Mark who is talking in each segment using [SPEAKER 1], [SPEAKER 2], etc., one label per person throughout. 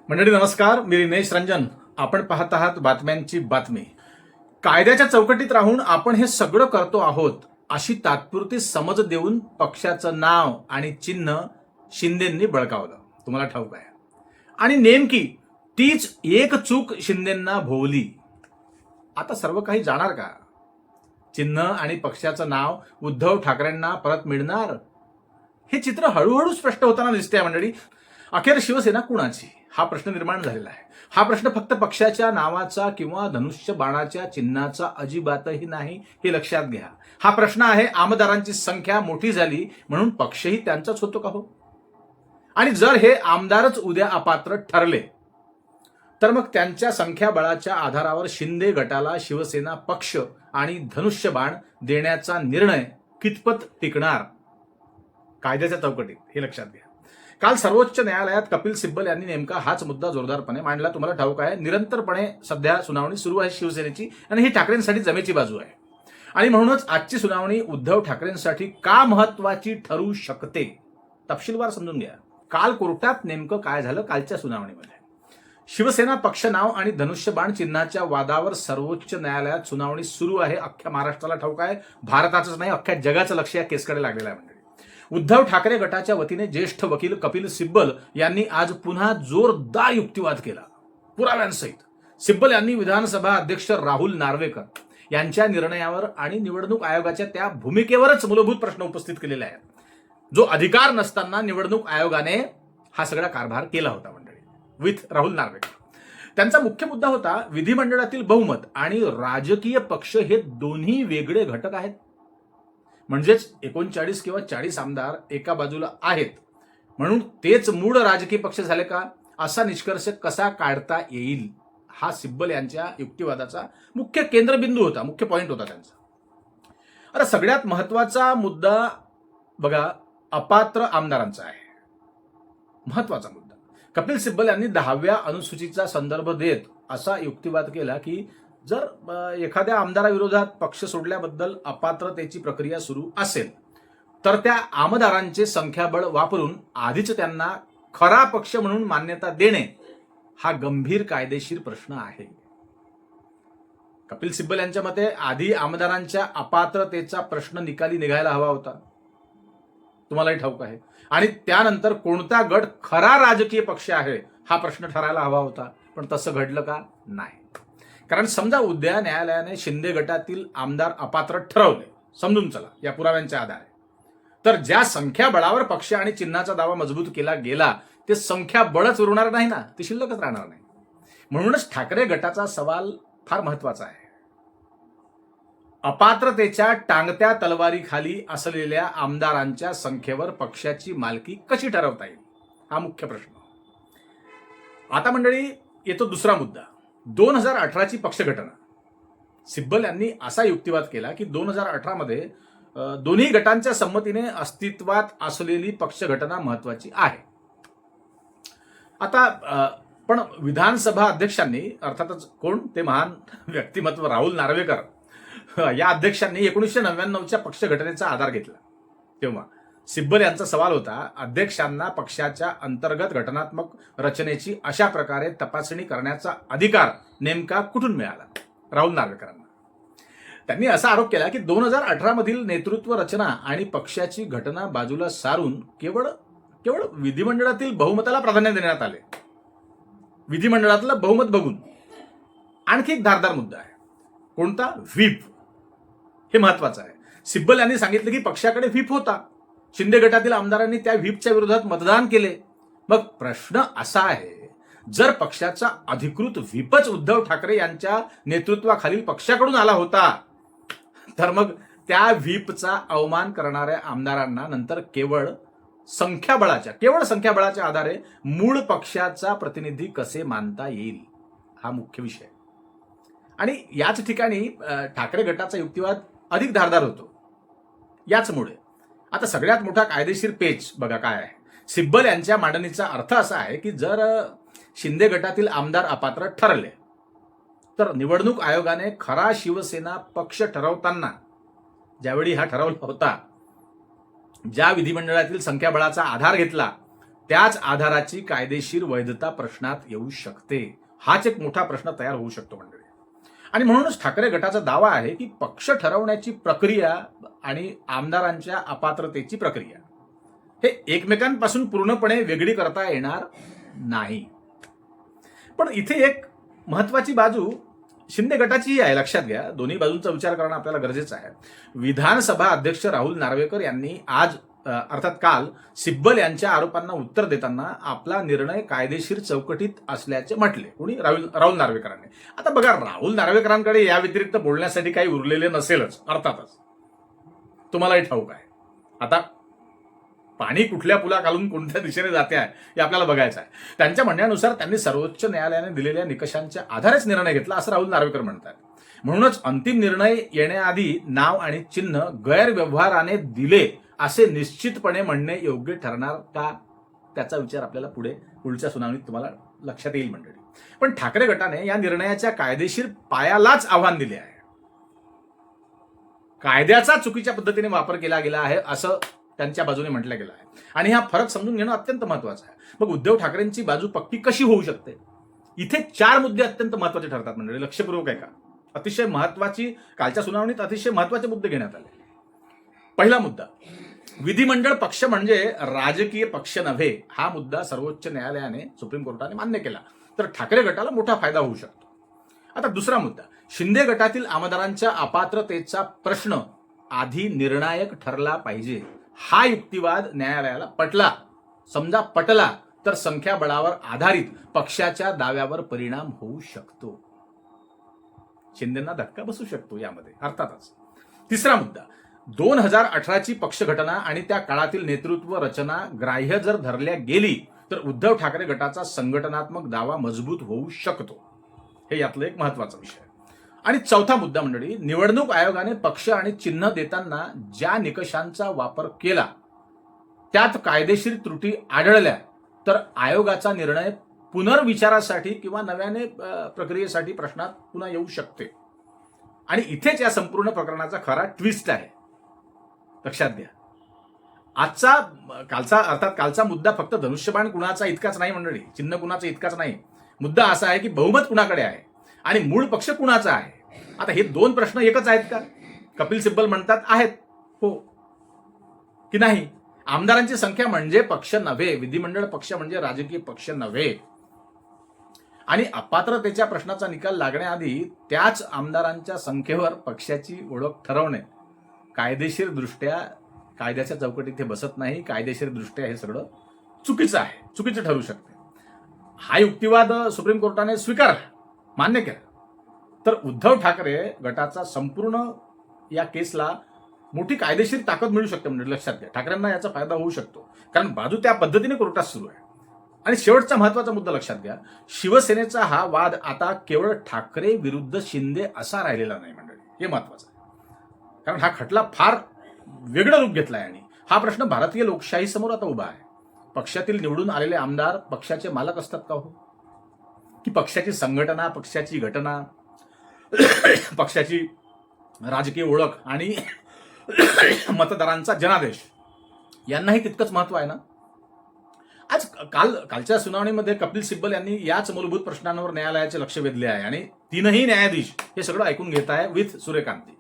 [SPEAKER 1] मंडळी नमस्कार, मी रिनेश रंजन. आपण पाहत आहात बातम्यांची बातमी. कायद्याच्या चौकटीत राहून आपण हे सगळं करतो आहोत अशी तात्पुरती समज देऊन पक्षाचं नाव आणि चिन्ह शिंदेंनी बळकावलं. तुम्हाला ठाऊक आहे. आणि नेमकी तीच एक चूक शिंदेंना भोवली. आता सर्व काही जाणार का? चिन्ह आणि पक्षाचं नाव उद्धव ठाकरेंना परत मिळणार? हे चित्र हळूहळू स्पष्ट होताना दिसते मंडळी. अखेर शिवसेना कुणाची हा प्रश्न निर्माण झालेला आहे. हा प्रश्न फक्त पक्षाच्या नावाचा किंवा धनुष्य बाणाच्या चिन्हाचा अजिबातही नाही, हे लक्षात घ्या. हा प्रश्न आहे आमदारांची संख्या मोठी झाली म्हणून पक्षही त्यांचाच होतो का हो? आणि जर हे आमदारच उद्या अपात्र ठरले तर मग त्यांच्या संख्याबळाच्या आधारावर शिंदे गटाला शिवसेना पक्ष आणि धनुष्यबाण देण्याचा निर्णय कितपत टिकणार? कायद्याच्या चौकटीत हे लक्षात घ्या. काल सर्वोच्च न्यायालयात कपिल सिब्बल यांनी नेमका हाच मुद्दा जोरदारपणे मांडला. तुम्हाला ठाऊक आहे, निरंतरपणे सध्या सुनावणी सुरू आहे शिवसेनेची आणि ही ठाकरेंसाठी जमेची बाजू आहे. आणि म्हणूनच आजची सुनावणी उद्धव ठाकरेंसाठी का महत्वाची ठरू शकते तपशीलवार समजून घ्या. काल कोर्टात नेमकं काय झालं? कालच्या सुनावणीमध्ये शिवसेना पक्ष नाव आणि धनुष्यबाण चिन्हाच्या वादावर सर्वोच्च न्यायालयात सुनावणी सुरू आहे. अख्ख्या महाराष्ट्राला ठाऊक आहे, भारताचंच नाही अख्ख्या जगाचं लक्ष या केसकडे लागलेलं आहे. उद्धव ठाकरे गटाच्या वतीने ज्येष्ठ वकील कपिल सिब्बल यांनी आज पुन्हा जोरदार युक्तिवाद केला पुराव्यांसहित. सिब्बल यांनी विधानसभा अध्यक्ष राहुल नार्वेकर यांच्या निर्णयावर आणि निवडणूक आयोगाच्या त्या भूमिकेवरच मूलभूत प्रश्न उपस्थित केलेले आहेत, जो अधिकार नसताना निवडणूक आयोगाने हा सगळा कारभार केला होता मंडळी, विथ राहुल नार्वेकर. त्यांचा मुख्य मुद्दा होता विधिमंडळातील बहुमत आणि राजकीय पक्ष हे दोन्ही वेगळे घटक आहेत. म्हणजेच 39 किंवा 40 आमदार एका बाजूला आहेत म्हणून तेच मूळ राजकीय पक्ष झाले का, असा निष्कर्ष कसा काढता येईल, हा सिब्बल यांच्या युक्तिवादाचा मुख्य केंद्रबिंदू होता, मुख्य पॉइंट होता त्यांचा. आता सगळ्यात महत्वाचा मुद्दा बघा, अपात्र आमदारांचा आहे. महत्वाचा मुद्दा. कपिल सिब्बल यांनी 10व्या अनुसूचीचा संदर्भ देत असा युक्तिवाद केला की जर एखाद्या आमदाराविरोधात पक्ष सोडल्याबद्दल अपात्रतेची प्रक्रिया सुरू असेल तर त्या आमदारांचे संख्याबळ वापरून आधीच त्यांना खरा पक्ष म्हणून मान्यता देणे हा गंभीर कायदेशीर प्रश्न आहे. कपिल सिब्बल यांच्या मते आधी आमदारांच्या अपात्रतेचा प्रश्न निकाली निघायला हवा होता, तुम्हालाही ठाऊक आहे. आणि त्यानंतर कोणता गट खरा राजकीय पक्ष आहे हा प्रश्न ठरायला हवा होता. पण तसं घडलं का? नाही. कारण समजा उद्या न्यायालयाने शिंदे गटातील आमदार अपात्र ठरवले, समजून चला या पुराव्यांच्या आधारे, तर ज्या संख्याबळावर पक्ष आणि चिन्हाचा दावा मजबूत केला गेला ते संख्याबळच उरणार नाही ना, ते शिल्लकच राहणार नाही. म्हणूनच ठाकरे गटाचा सवाल फार महत्वाचा आहे. अपात्रतेच्या टांगत्या तलवारीखाली असलेल्या आमदारांच्या संख्येवर पक्षाची मालकी कशी ठरवता येईल, हा मुख्य प्रश्न. आता मंडळी येतो दुसरा मुद्दा, 2018ची पक्षघटना. सिब्बल यांनी असा युक्तिवाद केला की 2018 मध्ये दोन्ही गटांच्या संमतीने अस्तित्वात असलेली पक्षघटना महत्वाची आहे. आता पण विधानसभा अध्यक्षांनी, अर्थातच कोण ते महान व्यक्तिमत्व राहुल नार्वेकर या अध्यक्षांनी 1999च्या पक्षघटनेचा आधार घेतला. तेव्हा सिब्बल यांचा सवाल होता, अध्यक्षांना पक्षाच्या अंतर्गत घटनात्मक रचनेची अशा प्रकारे तपासणी करण्याचा अधिकार नेमका कुठून मिळाला राहुल नार्वेकरांना. त्यांनी असा आरोप केला की 2018 मधील नेतृत्व रचना आणि पक्षाची घटना बाजूला सारून केवळ विधिमंडळातील बहुमताला प्राधान्य देण्यात आले. विधिमंडळातलं बहुमत बघून. आणखी एक धारदार मुद्दा आहे, कोणता? व्हीप. हे महत्वाचं आहे. सिब्बल यांनी सांगितलं की पक्षाकडे व्हीप होता, शिंदे गटातील आमदारांनी त्या व्हीपच्या विरोधात मतदान केले. मग प्रश्न असा आहे, जर पक्षाचा अधिकृत व्हीपच उद्धव ठाकरे यांच्या नेतृत्वाखालील पक्षाकडून आला होता तर मग त्या व्हीपचा अवमान करणाऱ्या आमदारांना नंतर केवळ संख्याबळाच्या आधारे मूळ पक्षाचा प्रतिनिधी कसे मानता येईल, हा मुख्य विषय. आणि याच ठिकाणी ठाकरे गटाचा युक्तिवाद अधिक धारदार होतो. याचमुळे आता सगळ्यात मोठा कायदेशीर पेच बघा काय आहे. सिब्बल यांच्या मांडणीचा अर्थ असा आहे की जर शिंदे गटातील आमदार अपात्र ठरले तर निवडणूक आयोगाने खरा शिवसेना पक्ष ठरवताना ज्यावेळी हा ठरवला होता, ज्या विधिमंडळातील संख्याबळाचा आधार घेतला त्याच आधाराची कायदेशीर वैधता प्रश्नात येऊ शकते. हाच एक मोठा प्रश्न तयार होऊ शकतो मंडळी. आणि म्हणूनच ठाकरे गटाचा दावा आहे की पक्ष ठरवण्याची प्रक्रिया आणि आमदारांच्या अपात्रतेची प्रक्रिया हे एकमेकांपासून पूर्णपणे वेगळी करता येणार नाही. पण इथे एक महत्वाची बाजू शिंदे गटाचीही आहे, लक्षात घ्या. दोन्ही बाजूंचा विचार करणं आपल्याला गरजेचं आहे. विधानसभा अध्यक्ष राहुल नार्वेकर यांनी आज अर्थात काल सिब्बल यांच्या आरोपांना उत्तर देताना आपला निर्णय कायदेशीर चौकटीत असल्याचे म्हटले. कोणी? राहुल नार्वेकरांनी. आता बघा, राहुल नार्वेकरांकडे या व्यतिरिक्त बोलण्यासाठी काही उरलेले नसेलच अर्थातच, तुम्हालाही ठाऊक आहे. आता पाणी कुठल्या पुला घालून कोणत्या दिशेने जाते आहे हे आपल्याला बघायचं आहे. त्यांच्या म्हणण्यानुसार त्यांनी सर्वोच्च न्यायालयाने दिलेल्या निकषांच्या आधारेच निर्णय घेतला असं राहुल नार्वेकर म्हणतात. म्हणूनच अंतिम निर्णय येण्याआधी नाव आणि चिन्ह गैरव्यवहाराने दिले असे निश्चितपणे म्हणणे योग्य ठरणार का, त्याचा विचार आपल्याला पुढच्या सुनावणीत तुम्हाला लक्षात येईल मंडळी. पण ठाकरे गटाने या निर्णयाच्या कायदेशीर पायालाच आव्हान दिले आहे. कायद्याचा चुकीच्या पद्धतीने वापर केला गेला आहे असं त्यांच्या बाजूने म्हटलं गेलं आहे. आणि हा फरक समजून घेणं अत्यंत महत्वाचं आहे. मग उद्धव ठाकरेंची बाजू पक्की कशी होऊ शकते? इथे 4 मुद्दे अत्यंत महत्वाचे ठरतात मंडळी. लक्षपूर्वक आहे का? अतिशय महत्वाची, कालच्या सुनावणीत अतिशय महत्वाचे मुद्दे घेण्यात आले. पहिला मुद्दा, विधिमंडळ पक्ष म्हणजे राजकीय पक्ष नव्हे. हा मुद्दा सर्वोच्च न्यायालयाने, सुप्रीम कोर्टाने मान्य केला तर ठाकरे गटाला मोठा फायदा होऊ शकतो. आता दुसरा मुद्दा, शिंदे गटातील आमदारांच्या अपात्रतेचा प्रश्न आधी निर्णायक ठरला पाहिजे. हा युक्तिवाद न्यायालयाला पटला, समजा पटला तर संख्याबळावर आधारित पक्षाच्या दाव्यावर परिणाम होऊ शकतो. शिंदेंना धक्का बसू शकतो यामध्ये अर्थातच. तिसरा मुद्दा, 2018ची पक्षघटना आणि त्या काळातील नेतृत्व रचना ग्राह्य जर धरल्या गेली तर उद्धव ठाकरे गटाचा संघटनात्मक दावा मजबूत होऊ शकतो. हे यातलं एक महत्वाचा विषय. आणि चौथा मुद्दा मंडळी, निवडणूक आयोगाने पक्ष आणि चिन्ह देताना ज्या निकषांचा वापर केला त्यात कायदेशीर त्रुटी आढळल्या तर आयोगाचा निर्णय पुनर्विचारासाठी किंवा नव्याने प्रक्रियेसाठी प्रश्नात पुन्हा येऊ शकते. आणि इथेच या संपूर्ण प्रकरणाचा खरा ट्विस्ट आहे, लक्षात घ्या. कालचा मुद्दा फक्त धनुष्यबाण कुणाचा इतकाच नाही मंडळी, चिन्ह कुणाचा इतकाच नाही. मुद्दा असा आहे की बहुमत कुणाकडे आहे आणि मूळ पक्ष कुणाचा आहे. आता हे 2 प्रश्न एकच आहेत का? कपिल सिब्बल म्हणतात आहेत, हो की नाही? आमदारांची संख्या म्हणजे पक्ष नव्हे, विधिमंडळ पक्ष म्हणजे राजकीय पक्ष नव्हे. आणि अपात्रतेच्या प्रश्नाचा निकाल लागण्याआधी त्याच आमदारांच्या संख्येवर पक्षाची ओळख ठरवणे कायदेशीर दृष्ट्या कायद्याच्या चौकटीत हे बसत नाही. कायदेशीर दृष्ट्या हे सगळं चुकीचं आहे, चुकीचं ठरू शकते. हा युक्तिवाद सुप्रीम कोर्टाने स्वीकारला, मान्य केला तर उद्धव ठाकरे गटाचा संपूर्ण या केसला मोठी कायदेशीर ताकद मिळू शकते. म्हणजे लक्षात घ्या, ठाकरेंना याचा फायदा होऊ शकतो कारण बाजू त्या पद्धतीने कोर्टात सुरू आहे. आणि शेवटचा महत्वाचा मुद्दा लक्षात घ्या, शिवसेनेचा हा वाद आता केवळ ठाकरे विरुद्ध शिंदे असा राहिलेला नाही मंडळी. हे महत्वाचं आहे कारण हा खटला फार वेगळं रूप घेतलाय आणि हा प्रश्न भारतीय लोकशाही समोर आता उभा आहे. पक्षातील निवडून आलेले आमदार पक्षाचे मालक असतात का हो? की पक्षाची संघटना, पक्षाची घटना, पक्षाची राजकीय ओळख आणि मतदारांचा जनादेश यांनाही तितकंच महत्व आहे ना. आज कालच्या सुनावणीमध्ये कपिल सिब्बल यांनी याच मूलभूत प्रश्नांवर न्यायालयाचे लक्ष वेधले आहे आणि 3ही न्यायाधीश हे सगळं ऐकून घेत आहे विथ सूर्यकांती.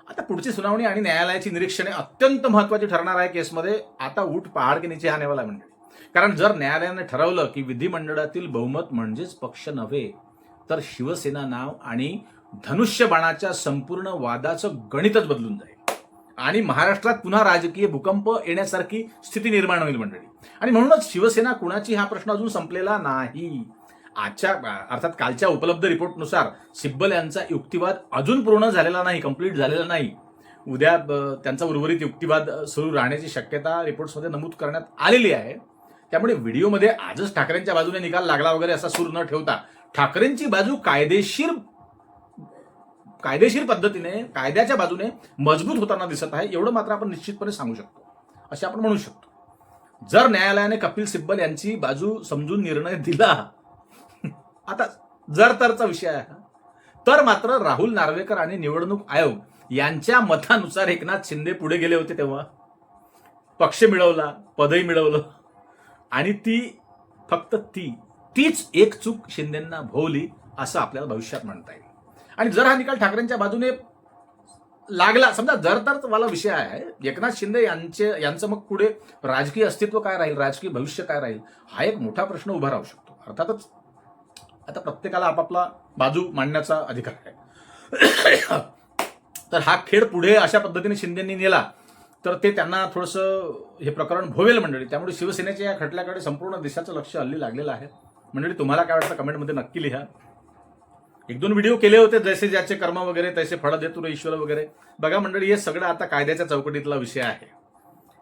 [SPEAKER 1] आता पुढची सुनावणी आणि न्यायालयाची निरीक्षणे अत्यंत महत्वाची ठरणार आहे केसमध्ये. आता ऊट पहाड के नीचे आने वाला आहे मंडळी. कारण जर न्यायालयाने ठरवलं की विधिमंडळातील बहुमत म्हणजेच पक्ष नव्हे तर शिवसेना नाव आणि धनुष्यबाणाच्या संपूर्ण वादाचं गणितच बदलून जाईल आणि महाराष्ट्रात पुन्हा राजकीय भूकंप येण्यासारखी स्थिती निर्माण होईल मंडळी. आणि म्हणूनच शिवसेना कुणाची हा प्रश्न अजून संपलेला नाही. अर्थात कालच्या उपलब्ध रिपोर्टनुसार सिब्बल यांचा युक्तिवाद अजून पूर्ण झालेला नाही, कंप्लीट झालेला नाही. उद्या त्यांचा उर्वरित युक्तिवाद सुरू राहण्याची शक्यता रिपोर्ट्समध्ये नमूद करण्यात आलेली आहे. त्यामुळे व्हिडिओमध्ये आजच ठाकरेंच्या बाजूने निकाल लागला वगैरे असा सूर न ठेवता ठाकरेंची बाजू कायदेशीर पद्धतीने कायद्याच्या बाजूने मजबूत होताना दिसत आहे, एवढं मात्र आपण निश्चितपणे सांगू शकतो, असे आपण म्हणू शकतो. जर न्यायालयाने कपिल सिब्बल यांची बाजू समजून निर्णय दिला, आता जर तरचा विषय आहे, तर मात्र राहुल नार्वेकर आणि निवडणूक आयोग यांच्या मतानुसार एकनाथ शिंदे पुढे गेले होते तेव्हा पक्ष मिळवला, पदही मिळवलं, आणि ती फक्त तीच एक चूक शिंदेंना भोवली असं आपल्याला भविष्यात म्हणता येईल. आणि जर हा निकाल ठाकरेंच्या बाजूने लागला, समजा जर तर मला विषय आहे एकनाथ शिंदे यांचं मग पुढे राजकीय अस्तित्व काय राहील, राजकीय भविष्य काय राहील, हा एक मोठा प्रश्न उभा राहू शकतो. अर्थातच आता प्रत्येकाला आपापला बाजू मांडण्याचा अधिकार आहे. तर हा खेळ पुढे अशा पद्धतीने शिंदेंनी नेला तर ते त्यांना थोडंसं हे प्रकरण भोवेल मंडळी. त्यामुळे शिवसेनेच्या या खटल्याकडे संपूर्ण देशाचं लक्ष हल्ली लागलेलं आहे. मंडळी तुम्हाला काय वाटतं कमेंटमध्ये नक्की लिहा. 1-2 व्हिडिओ केले होते, जैसे ज्याचे कर्म वगैरे तैसे फळ देतो रे ईश्वर वगैरे. बघा मंडळी, हे सगळं आता कायद्याच्या चौकटीतला विषय आहे.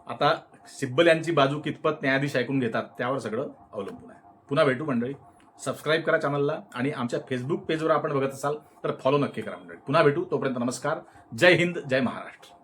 [SPEAKER 1] आता सिब्बल यांची बाजू कितपत न्यायाधीश ऐकून घेतात त्यावर सगळं अवलंबून आहे. पुन्हा भेटू मंडळी. सबस्क्राईब करा चॅनलला आणि आमच्या फेसबुक पेजवर आपण बघत असाल तर फॉलो नक्की करा मंडळी. पुन्हा भेटू, तोपर्यंत नमस्कार. जय हिंद, जय महाराष्ट्र.